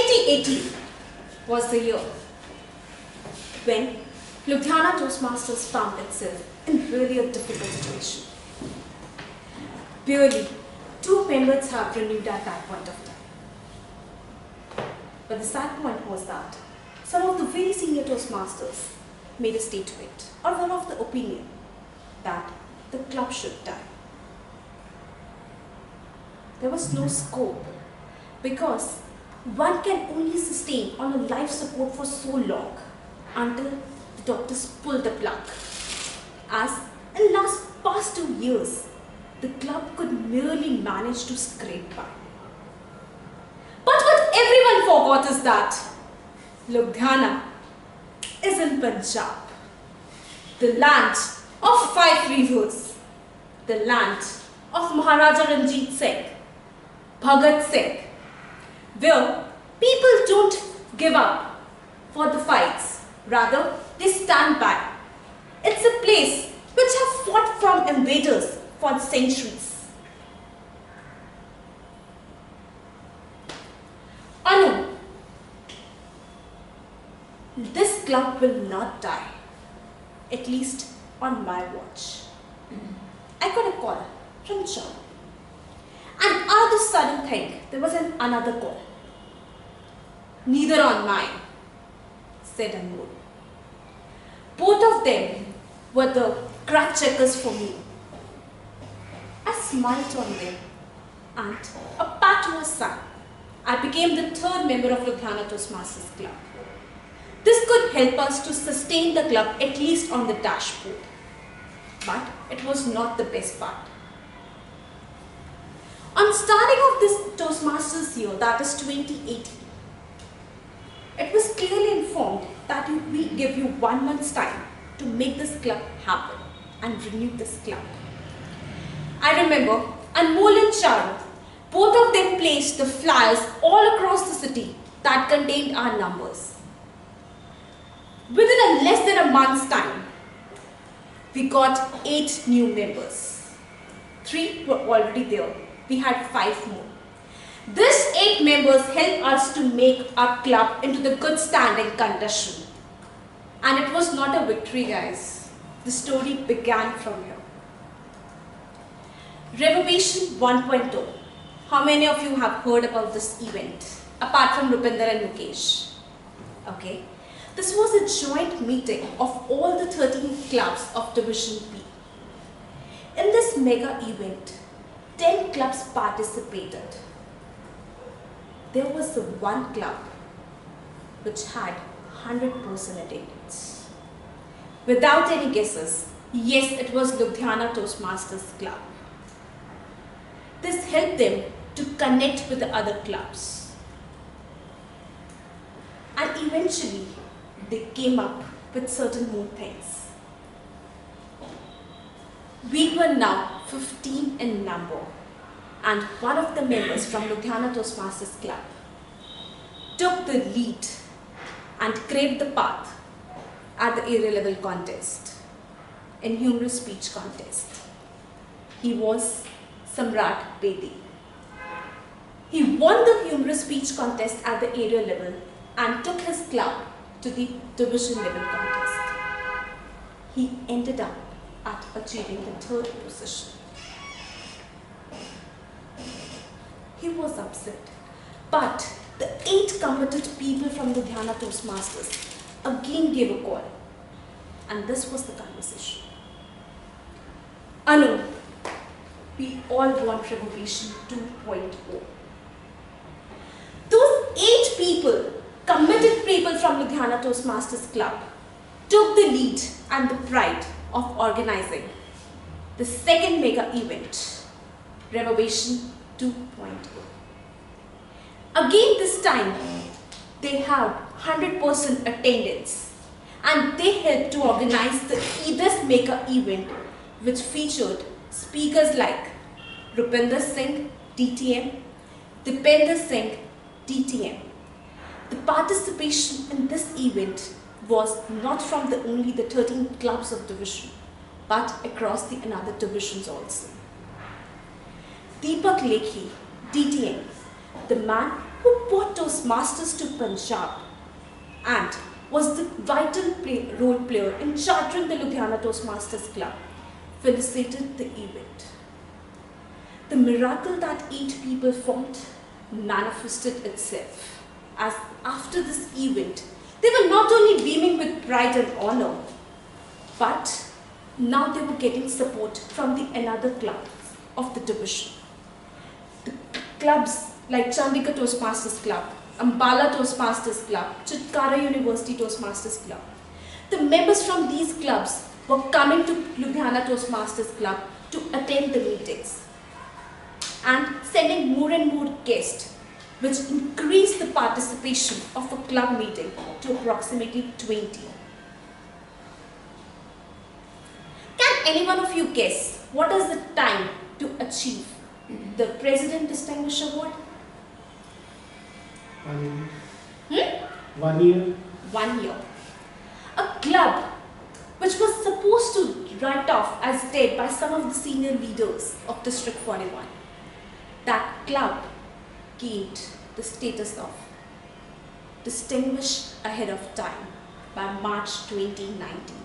2018 was the year when Ludhiana Toastmasters found itself in really a difficult situation. Barely 2 members have renewed at that point of time. But the sad point was that some of the very senior Toastmasters made a statement or were of the opinion that the club should die. There was no scope because one can only sustain on a life support for so long until the doctors pull the plug. As in past 2 years, the club could merely manage to scrape by. But what everyone forgot is that Ludhiana is in Punjab, the land of 5 rivers, the land of Maharaja Ranjit Singh, Bhagat Singh, where people don't give up for the fights, rather they stand by. It's a place which have fought from invaders for centuries. Anu, this club will not die, at least on my watch. I got a call from John. And out of the sudden thing, there was another call. Neither on mine, said Anmol. Both of them were the crack checkers for me. I smiled on them, and a pat to a son, I became the 3rd member of Ludhiana Toastmasters Club. This could help us to sustain the club at least on the dashboard. But it was not the best part. On starting of this Toastmasters year, that is 2018, it was clearly informed that we give you 1 month's time to make this club happen and renew this club. I remember Anmol and Charu, both of them placed the flyers all across the city that contained our numbers. Within less than a month's time, we got 8 new members. 3 were already there. We had 5 more. These 8 members helped us to make our club into the good standing condition. And it was not a victory, guys. The story began from here. Renovation 1.0. How many of you have heard about this event? Apart from Rupinder and Mukesh. Okay. This was a joint meeting of all the 13 clubs of Division B. In this mega event, 10 clubs participated. There was the one club which had 100% attendance. Without any guesses, yes, it was Ludhiana Toastmasters Club. This helped them to connect with the other clubs. And eventually, they came up with certain more things. We were now 15 in number, and one of the members from Ludhiana Toastmasters Club took the lead and craved the path at the area level contest, in humorous speech contest. He was Samrat Bedi. He won the humorous speech contest at the area level and took his club to the division level contest. He ended up at achieving the 3rd position. He was upset, but the 8 committed people from the Ludhiana Toastmasters again gave a call, and this was the conversation. Anu, we all want Renovation 2.0. Those 8 people, committed people from Ludhiana Toastmasters Club, took the lead and the pride of organizing the 2nd mega event, Renovation 2.0. Again this time, they had 100% attendance and they helped to organize this mega event, which featured speakers like Rupinder Singh, DTM, Dipender Singh, DTM. The participation in this event was not from only the 13 clubs of division, but across the another divisions also. Deepak Lekhi, DTM, the man who brought Toastmasters to Punjab and was the vital role player in chartering the Ludhiana Toastmasters Club, felicitated the event. The miracle that 8 people formed manifested itself, as after this event, they were not only beaming with pride and honor, but now they were getting support from the another clubs of the division. The clubs like Chandika Toastmasters Club, Ambala Toastmasters Club, Chitkara University Toastmasters Club. The members from these clubs were coming to Ludhiana Toastmasters Club to attend the meetings and sending more and more guests, which increased the participation of a club meeting to approximately 20. Can any one of you guess what is the time to achieve the President Distinguished Award? 1 year. 1 year. 1 year. A club which was supposed to write off as dead by some of the senior leaders of District 41. That club gained the status of distinguished ahead of time by March 2019.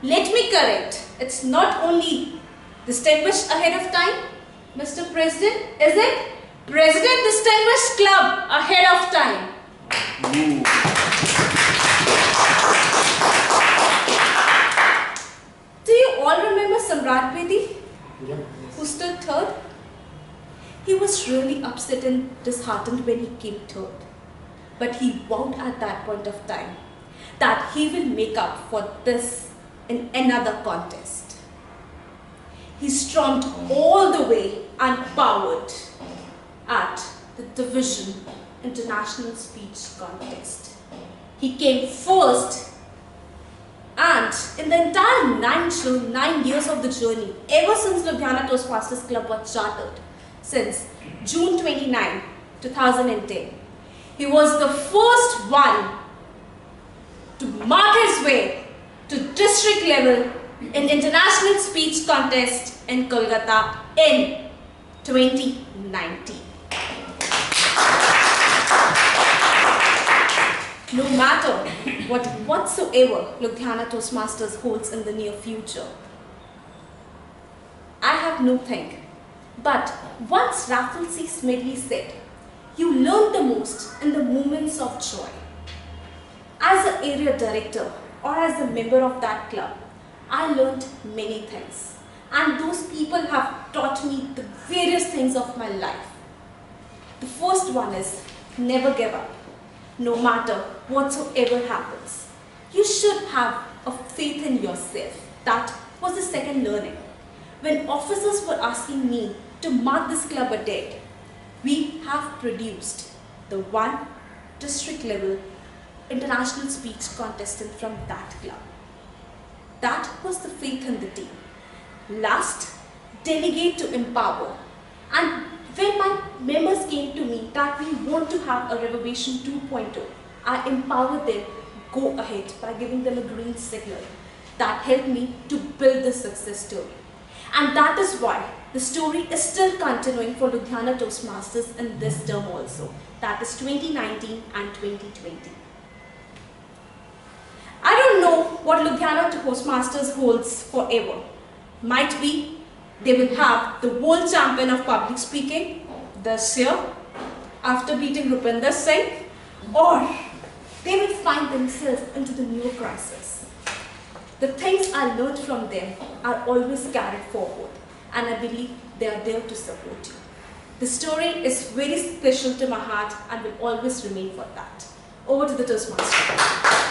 Let me correct, it's not only distinguished ahead of time, Mr. President, is it? President Distinguished Club ahead of time. Do you all remember Samrat Bedi, who stood third? He was really upset and disheartened when he came third. But he vowed at that point of time that he will make up for this in another contest. He stormed all the way unpowered at the Division International Speech Contest. He came first, and in the entire 9 years of the journey, ever since Ludhiana Toastmasters Club was chartered, since June 29, 2010, he was the first one to mark his way to district level in International Speech Contest in Kolkata in 2019. No matter whatsoever Ludhiana Toastmasters holds in the near future, I have no think. But once Raffle C. Smedley said, you learn the most in the moments of joy. As an area director or as a member of that club, I learned many things. And those people have taught me the various things of my life. The first one is never give up, no matter whatsoever happens. You should have a faith in yourself. That was the second learning. When officers were asking me to mark this club a dead, we have produced the one district level international speech contestant from that club. That was the faith in the team. Last, delegate to empower. And when my members came to me that we want to have a Renovation 2.0, I empowered them, go ahead, by giving them a green signal. That helped me to build the success story. And that is why the story is still continuing for Ludhiana Toastmasters in this term also. That is 2019 and 2020. I don't know what Ludhiana Toastmasters holds forever. Might be they will have the world champion of public speaking this year after beating Rupinder Singh, or they will find themselves into the new crisis. The things I learned from them are always carried forward, and I believe they are there to support you. The story is very special to my heart and will always remain for that. Over to the Toastmaster.